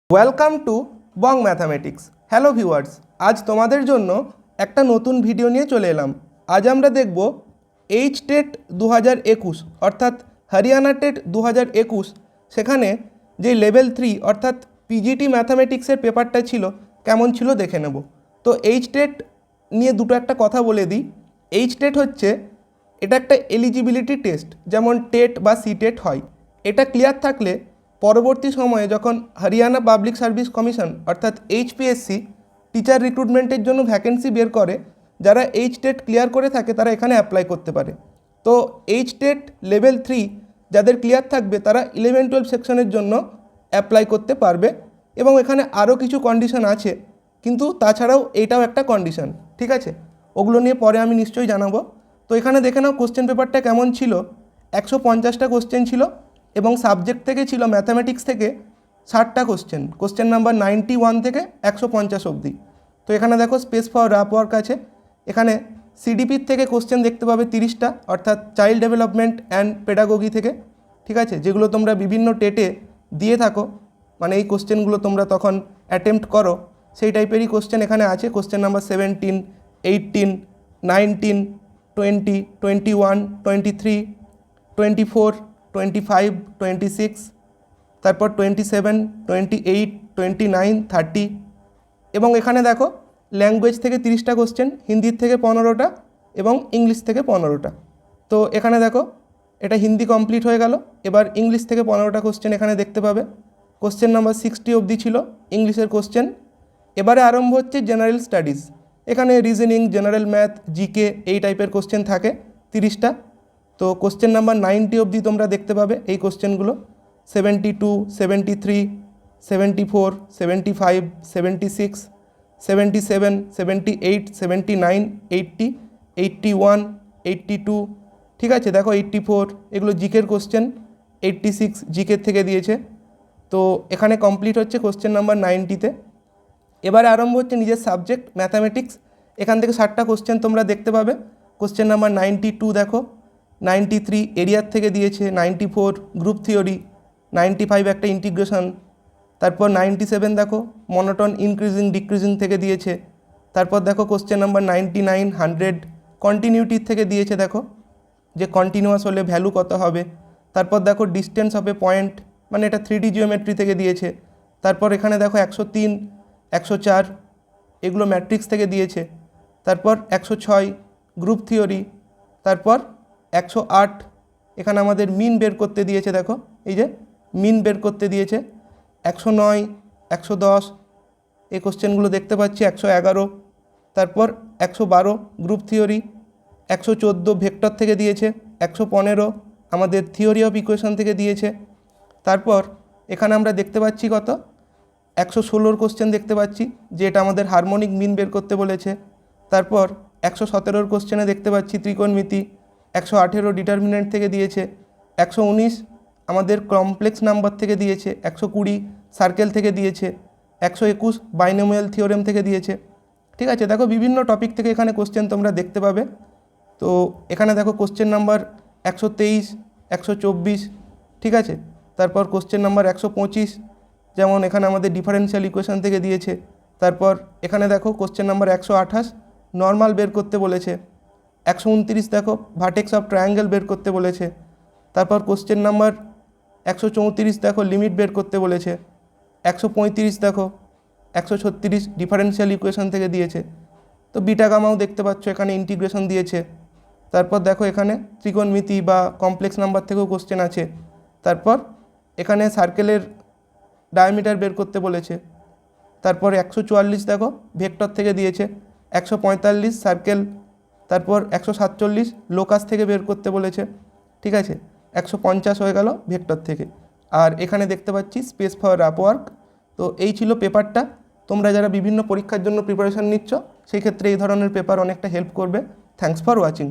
Welcome to Bong mathematics. Hello viewers, আজ তোমাদের জন্য একটা নতুন ভিডিও নিয়ে চলে এলাম। আজ আমরা দেখব টেট 2021 অর্থাৎ হরিয়ানা টেট 2021, সেখানে যে লেভেল 3 অর্থাৎ পিজিটি ম্যাথামেটিক্সের পেপারটা ছিল কেমন ছিল দেখে নেব। তো টেট নিয়ে দুটো একটা কথা বলে দিই। টেট হচ্ছে এটা একটা এলিজিবিলিটি টেস্ট, যেমন টেট বা সিটেট হয়। এটা ক্লিয়ার থাকলে পরবর্তী সময়ে যখন হরিয়ানা পাবলিক সার্ভিস কমিশন অর্থাৎ এইচপিএসসি টিচার রিক্রুটমেন্টের জন্য ভ্যাকেন্সি বের করে, যারা টেট ক্লিয়ার করে থাকে তারা এখানে অ্যাপ্লাই করতে পারে। তো টেট লেভেল 3 যাদের ক্লিয়ার থাকবে তারা 11-12 সেকশনের জন্য অ্যাপ্লাই করতে পারবে, এবং এখানে আরও কিছু কন্ডিশন আছে, কিন্তু তাছাড়াও এটাও একটা কন্ডিশন। ঠিক আছে, ওগুলো নিয়ে পরে আমি নিশ্চয়ই জানাবো। তো এখানে দেখে নাও কোশ্চেন পেপারটা কেমন ছিল। 150টা কোশ্চেন ছিল, এবং সাবজেক্ট থেকে ছিল ম্যাথামেটিক্স থেকে 60টা কোশ্চেন, কোশ্চেন নাম্বার 91 থেকে 150 অবধি। তো এখানে দেখো স্পেস ফর র্যাপ ওয়ার্ক আছে। এখানে সিডিপির থেকে কোশ্চেন দেখতে পাবে 30টা, অর্থাৎ চাইল্ড ডেভেলপমেন্ট অ্যান্ড পেডাগোগি থেকে। ঠিক আছে, যেগুলো তোমরা বিভিন্ন টেটে দিয়ে থাকো, মানে এই কোশ্চেনগুলো তোমরা তখন অ্যাটেম্প্ট করো, সেই টাইপেরই কোশ্চেন এখানে আছে। কোশ্চেন নাম্বার 17, 18, 19, 20, 21, 23, 24, 25, 26, তারপর 27, 28, 29, 30। এবং এখানে দেখো ল্যাঙ্গুয়েজ থেকে 30টা কোশ্চেন, হিন্দির থেকে 15টা এবং ইংলিশ থেকে 15টা। তো এখানে দেখো এটা হিন্দি কমপ্লিট হয়ে গেল, এবার ইংলিশ থেকে 15টা কোশ্চেন এখানে দেখতে পাবে। কোশ্চেন নাম্বার 60 অবধি ছিল ইংলিশের কোশ্চেন। এবারে আরম্ভ হচ্ছে জেনারেল স্টাডিজ। এখানে রিজনিং, জেনারেল ম্যাথ, জিকে এই টাইপের কোশ্চেন থাকে 30টা। তো কোশ্চেন নাম্বার 90 অবধি তোমরা দেখতে পাবে এই কোশ্চেনগুলো। 72, 73, 74, 75, 76, 77, 78, 79, 80, 81, 82। ঠিক আছে, দেখো 84, এগুলো জিকের কোশ্চেন। 86 জিকের থেকে দিয়েছে। তো এখানে কমপ্লিট হচ্ছে কোশ্চেন নাম্বার 90তে। এবারে আরম্ভ হচ্ছে নিজের সাবজেক্ট ম্যাথামেটিক্স। এখান থেকে 60টা কোশ্চেন তোমরা দেখতে পাবে। কোশ্চেন নাম্বার 92 দেখো, 93 এরিয়ার থেকে দিয়েছে, 94 গ্রুপ থিওরি, 95 একটা ইন্টিগ্রেশন, তারপর 97 দেখো মনোটন ইনক্রিজিং ডিক্রিজিং থেকে দিয়েছে। তারপর দেখো কোশ্চেন নাম্বার 99, 100 কন্টিনিউটির থেকে দিয়েছে, দেখো যে কন্টিনিউয়াস হলে ভ্যালু কত হবে। তারপর দেখো ডিস্টেন্স অফ এ পয়েন্ট, মানে এটা 3D জিওমেট্রি থেকে দিয়েছে। তারপর এখানে দেখো 103, 104 এগুলো ম্যাট্রিক্স থেকে দিয়েছে। তারপর 106 গ্রুপ থিওরি। তারপর 108 এখানে আমাদের মিন বের করতে দিয়েছে, দেখো এই যে মিন বের করতে দিয়েছে। 109, 110 এই কোশ্চেনগুলো দেখতে পাচ্ছি। 111, তারপর 112 গ্রুপ থিওরি। 114 ভেক্টর থেকে দিয়েছে। 115 আমাদের থিওরি অফ ইকুয়েশন থেকে দিয়েছে। তারপর এখানে আমরা দেখতে পাচ্ছি কত 116 কোশ্চেন দেখতে পাচ্ছি, যে এটা আমাদের হারমোনিক মিন বের করতে বলেছে। তারপর 117 কোশ্চেনে দেখতে পাচ্ছি ত্রিকোণমিতি। 118 ডিটারমিনেন্ট থেকে দিয়েছে। 119 আমাদের কমপ্লেক্স নাম্বার থেকে দিয়েছে। 120 সার্কেল থেকে দিয়েছে। 121 বাইনোমিয়াল থিওরেম থেকে দিয়েছে। ঠিক আছে, দেখো বিভিন্ন টপিক থেকে এখানে কোশ্চেন তোমরা দেখতে পাবে। তো এখানে দেখো কোশ্চেন নাম্বার 123, 124। ঠিক আছে, তারপর কোশ্চেন নাম্বার 125, যেমন এখানে আমাদের ডিফারেনশিয়াল ইকুয়েশন থেকে দিয়েছে। তারপর এখানে দেখো কোশ্চেন নাম্বার 128 নর্মাল বের করতে বলেছে। 129 দেখো ভার্টেক্স অফ ট্রায়াঙ্গেল বের করতে বলেছে। তারপর কোশ্চেন নাম্বার 134 দেখো লিমিট বের করতে বলেছে। 135 দেখো 136 ডিফারেনশিয়াল ইকুয়েশন থেকে দিয়েছে। তো বিটা গামাও দেখতে পাচ্ছ এখানে ইন্টিগ্রেশন দিয়েছে। তারপর দেখো এখানে ত্রিকোণমিতি বা কমপ্লেক্স নাম্বার থেকেও কোশ্চেন আছে। তারপর এখানে সার্কেলের ডায়ামিটার বের করতে বলেছে। তারপর 144 দেখো ভেক্টর থেকে দিয়েছে। 145 সার্কেল। তারপর 147 লোকাস থেকে বের করতে বলেছে। ঠিক আছে, 150 হয়ে গেল ভেক্টর থেকে। আর এখানে দেখতে পাচ্ছি স্পেস ফর র্যাপ ওয়ার্ক। তো এই ছিল পেপারটা। তোমরা যারা বিভিন্ন পরীক্ষার জন্য প্রিপারেশন নিচ্ছ, সেই ক্ষেত্রে এই ধরনের পেপার অনেকটা হেল্প করবে। Thanks for watching.